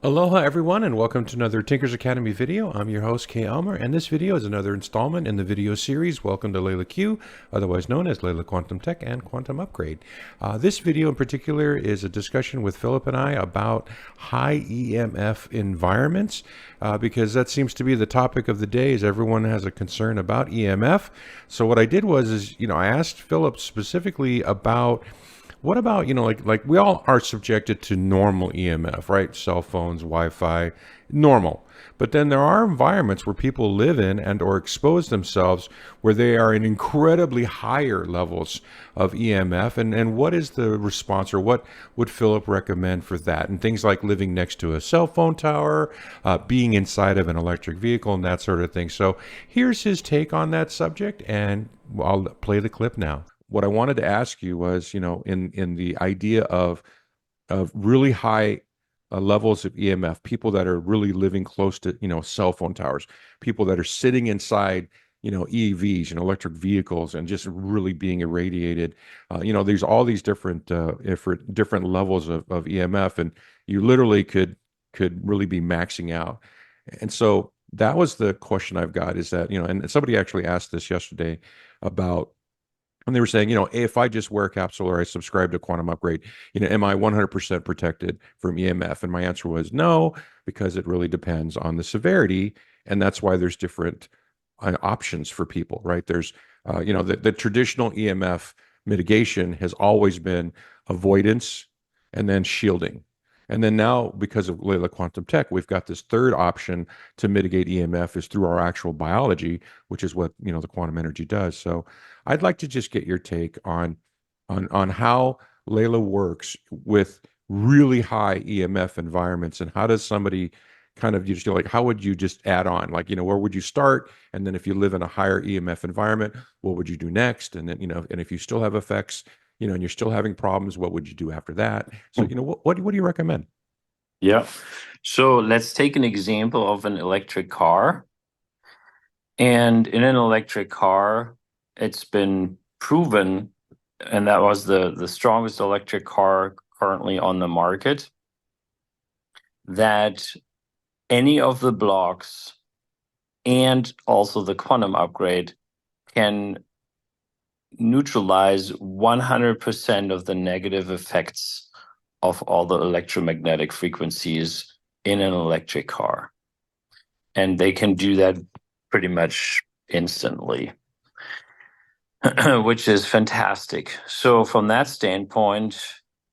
Aloha everyone and welcome to another Tinkers Academy video. I'm your host Kay Elmer and this video is another installment in the video series Welcome to LeelaQ, otherwise known as Leela Quantum Tech and Quantum Upgrade. This video in particular is a discussion with Philip and I about high EMF environments because that seems to be the topic of the day as everyone has a concern about EMF. So what I did was I asked Philip specifically about what about, like we all are subjected to normal EMF, right? Cell phones, Wi-Fi, normal. But then there are environments where people live in and or expose themselves where they are in incredibly higher levels of EMF. And what is the response or what would Philip recommend for that? And things like living next to a cell phone tower, being inside of an electric vehicle and that sort of thing. So here's his take on that subject and I'll play the clip now. What I wanted to ask you was, in the idea of really high levels of EMF, people that are really living close to, cell phone towers, people that are sitting inside, EVs, electric vehicles, and just really being irradiated. There's all these different levels of EMF, and you literally could really be maxing out. And so that was the question I've got is that, and somebody actually asked this yesterday about and they were saying, if I just wear a capsule or I subscribe to Quantum Upgrade, am I 100% protected from EMF? And my answer was no, because it really depends on the severity. And that's why there's different options for people, right? There's, the traditional EMF mitigation has always been avoidance and then shielding. And then now, because of Leela Quantum Tech, we've got this third option to mitigate EMF is through our actual biology, which is what the quantum energy does. So I'd like to just get your take on how Leela works with really high EMF environments, and how does somebody kind of just like how would you just add on, like where would you start, and then if you live in a higher EMF environment, what would you do next, and then and if you still have effects and you're still having problems, what would you do after that? So, what do you recommend? Yeah. So let's take an example of an electric car. And in an electric car, it's been proven, and that was the strongest electric car currently on the market, that any of the blocks and also the quantum upgrade can neutralize 100% of the negative effects of all the electromagnetic frequencies in an electric car. And they can do that pretty much instantly, which is fantastic. So from that standpoint,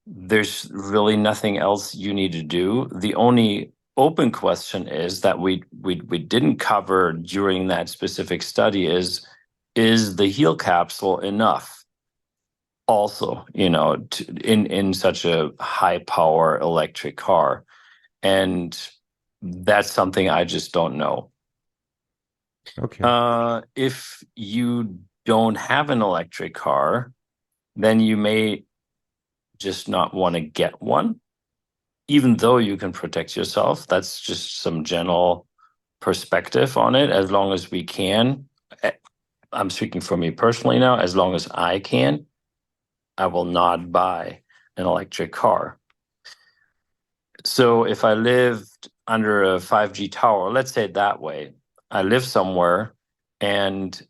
there's really nothing else you need to do. The only open question is that we didn't cover during that specific study is the heal capsule enough? Also, in such a high power electric car. And that's something I just don't know. Okay. If you don't have an electric car, then you may just not want to get one, even though you can protect yourself. That's just some general perspective on it. As long as we can, I'm speaking for me personally now, as long as I can, I will not buy an electric car. So if I lived under a 5G tower, let's say it that way, I live somewhere and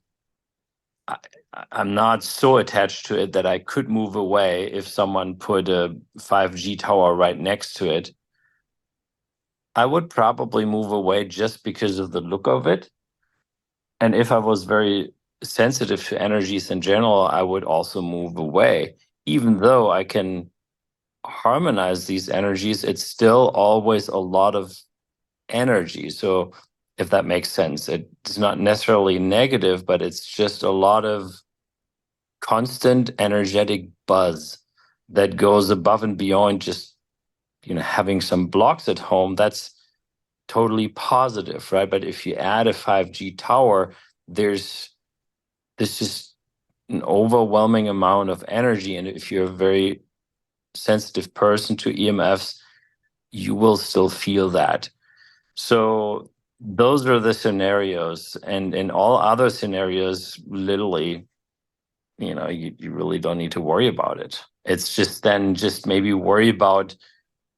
I'm not so attached to it that I could move away if someone put a 5G tower right next to it. I would probably move away just because of the look of it. And if I was very sensitive to energies in general, I would also move away. Even though I can harmonize these energies, it's still always a lot of energy. So if that makes sense, it's not necessarily negative, but it's just a lot of constant energetic buzz that goes above and beyond just having some blocks at home. That's totally positive, right? But if you add a 5G tower, there's just an overwhelming amount of energy. And if you're a very sensitive person to EMFs, you will still feel that. So those are the scenarios. And in all other scenarios, literally, you really don't need to worry about it. It's just then just maybe worry about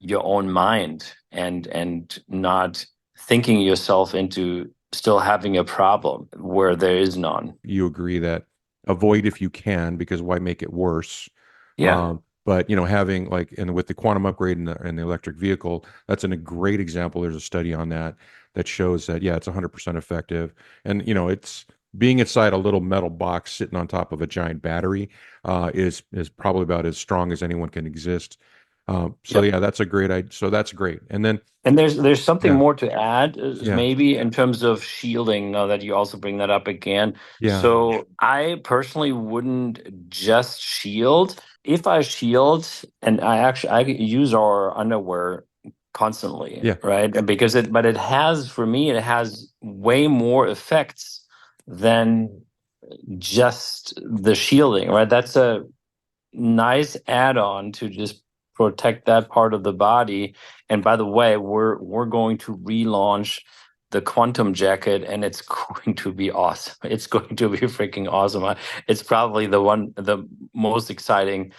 your own mind and not thinking yourself into still having a problem where there is none. You agree that avoid if you can, because why make it worse? Yeah. But having like, and with the quantum upgrade in the electric vehicle, that's a great example. There's a study on that that shows that, yeah, it's 100% effective. And it's being inside a little metal box sitting on top of a giant battery is probably about as strong as anyone can exist. So Yep. yeah, that's a great idea. So that's great. And then And there's something yeah, more to add, yeah, maybe in terms of shielding, now that you also bring that up again. yeah, So I personally wouldn't just shield. If I shield, and I use our underwear constantly, yeah. right? And because it has, for me, it has way more effects than just the shielding, right? That's a nice add-on to just protect that part of the body. And by the way, we're going to relaunch the Quantum jacket, and it's going to be awesome. It's going to be freaking awesome. It's probably the most exciting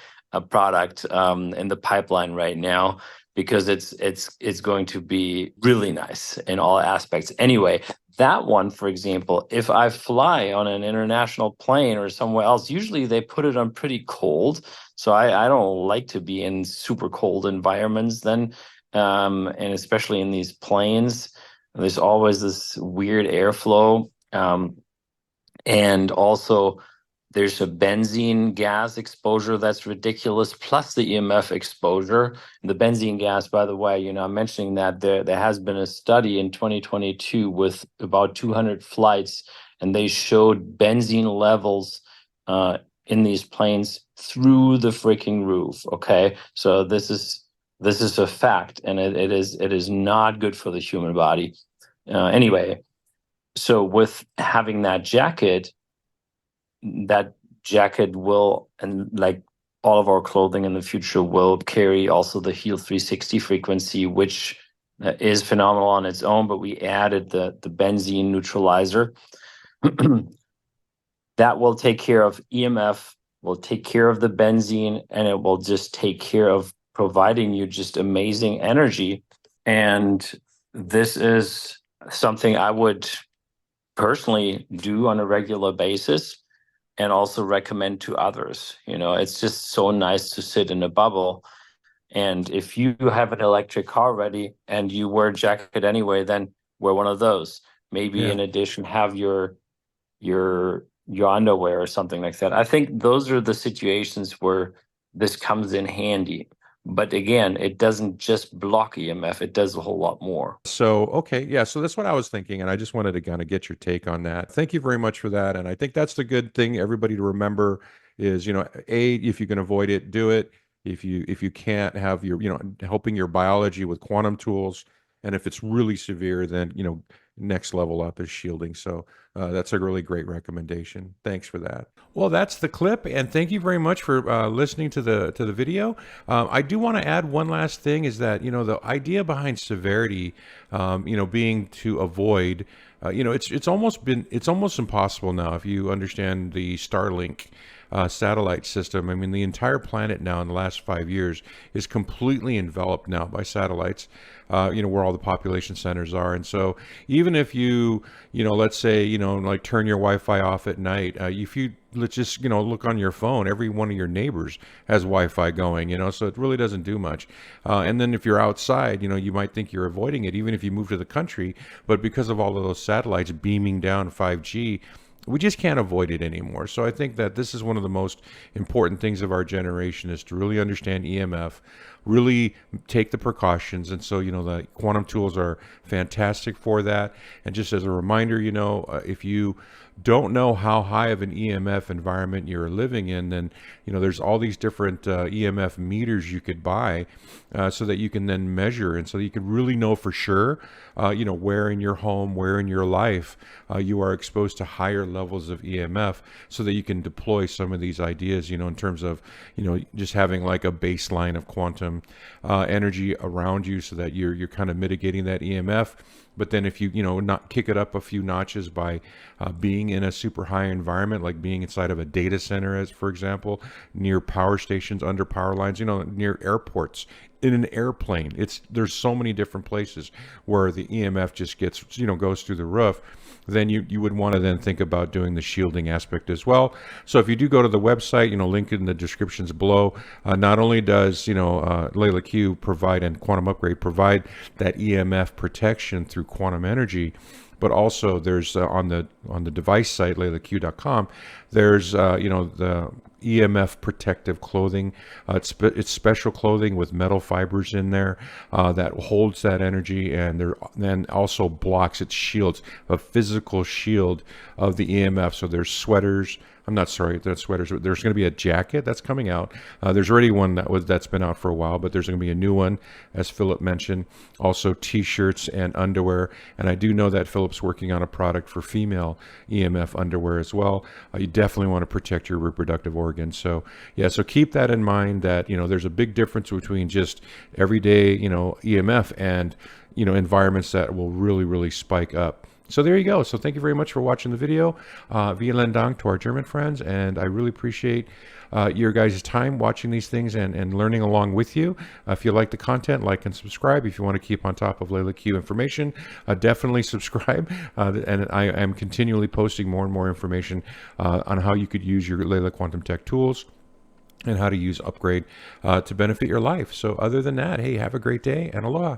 product in the pipeline right now, because it's going to be really nice in all aspects. Anyway, that one, for example, if I fly on an international plane or somewhere else, usually they put it on pretty cold. So I don't like to be in super cold environments then. And especially in these planes, there's always this weird airflow. And also, there's a benzene gas exposure that's ridiculous, plus the EMF exposure. The benzene gas, by the way, I'm mentioning that there has been a study in 2022 with about 200 flights, and they showed benzene levels in these planes through the freaking roof. Okay, so this is a fact, and it is not good for the human body. Anyway, so with having that jacket will, and like all of our clothing in the future, will carry also the Heal 360 frequency, which is phenomenal on its own, but we added the benzene neutralizer. That will take care of EMF, will take care of the benzene, and it will just take care of providing you just amazing energy. And this is something I would personally do on a regular basis, and also recommend to others. It's just so nice to sit in a bubble. And if you have an electric car ready and you wear a jacket anyway, then wear one of those. Maybe Yeah. in addition, have your underwear or something like that. I think those are the situations where this comes in handy. But again, it doesn't just block EMF, it does a whole lot more. So, okay, yeah, so that's what I was thinking, and I just wanted to kind of get your take on that. Thank you very much for that. And I think that's the good thing, everybody to remember is, if you can avoid it, do it. If you can't, have your, helping your biology with quantum tools. And if it's really severe, then, next level up is shielding. So that's a really great recommendation. Thanks for that. Well, that's the clip, and thank you very much for listening to the video. I do want to add one last thing: is that the idea behind severity, being to avoid, it's almost impossible now if you understand the Starlink satellite system. I mean, the entire planet now in the last 5 years is completely enveloped now by satellites. Where all the population centers are, and so even if let's say, like turn your Wi-Fi off at night, if you let's just look on your phone, every one of your neighbors has Wi-Fi going, so it really doesn't do much. And then if you're outside, you might think you're avoiding it, even if you move to the country, but because of all of those satellites beaming down 5G, we just can't avoid it anymore. So I think that this is one of the most important things of our generation, is to really understand EMF, really take the precautions. And so, the quantum tools are fantastic for that. And just as a reminder, if you don't know how high of an EMF environment you're living in, then there's all these different EMF meters you could buy, so that you can then measure, and so you can really know for sure, where in your home, where in your life you are exposed to higher levels of EMF, so that you can deploy some of these ideas, in terms of just having like a baseline of quantum energy around you, so that you're kind of mitigating that EMF. But then if you not kick it up a few notches by being in a super high environment, like being inside of a data center, as for example, near power stations, under power lines, near airports, in an airplane. There's so many different places where the EMF just gets, goes through the roof. Then you would want to then think about doing the shielding aspect as well. So if you do go to the website, link in the descriptions below. Not only does LeelaQ provide, and Quantum Upgrade provide, that EMF protection through quantum energy, but also there's on the device site LeelaQ.com, there's the EMF protective clothing. It's special clothing with metal fibers in there that holds that energy, and then also blocks, it shields, a physical shield of the EMF. So there's sweaters. I'm not sorry, that's sweaters. There's going to be a jacket that's coming out. There's already one that's been out for a while, but there's going to be a new one, as Philip mentioned. Also, T-shirts and underwear. And I do know that Philip's working on a product for female EMF underwear as well. You definitely want to protect your reproductive organs. So yeah, so keep that in mind. That there's a big difference between just everyday EMF and environments that will really spike up. So there you go. So thank you very much for watching the video. Vielen Dank to our German friends, and I really appreciate your guys' time watching these things and learning along with you. If you like the content, like and subscribe. If you want to keep on top of LeelaQ information, definitely subscribe. And I am continually posting more and more information on how you could use your Leela Quantum Tech tools and how to use Upgrade to benefit your life. So other than that, hey, have a great day and aloha.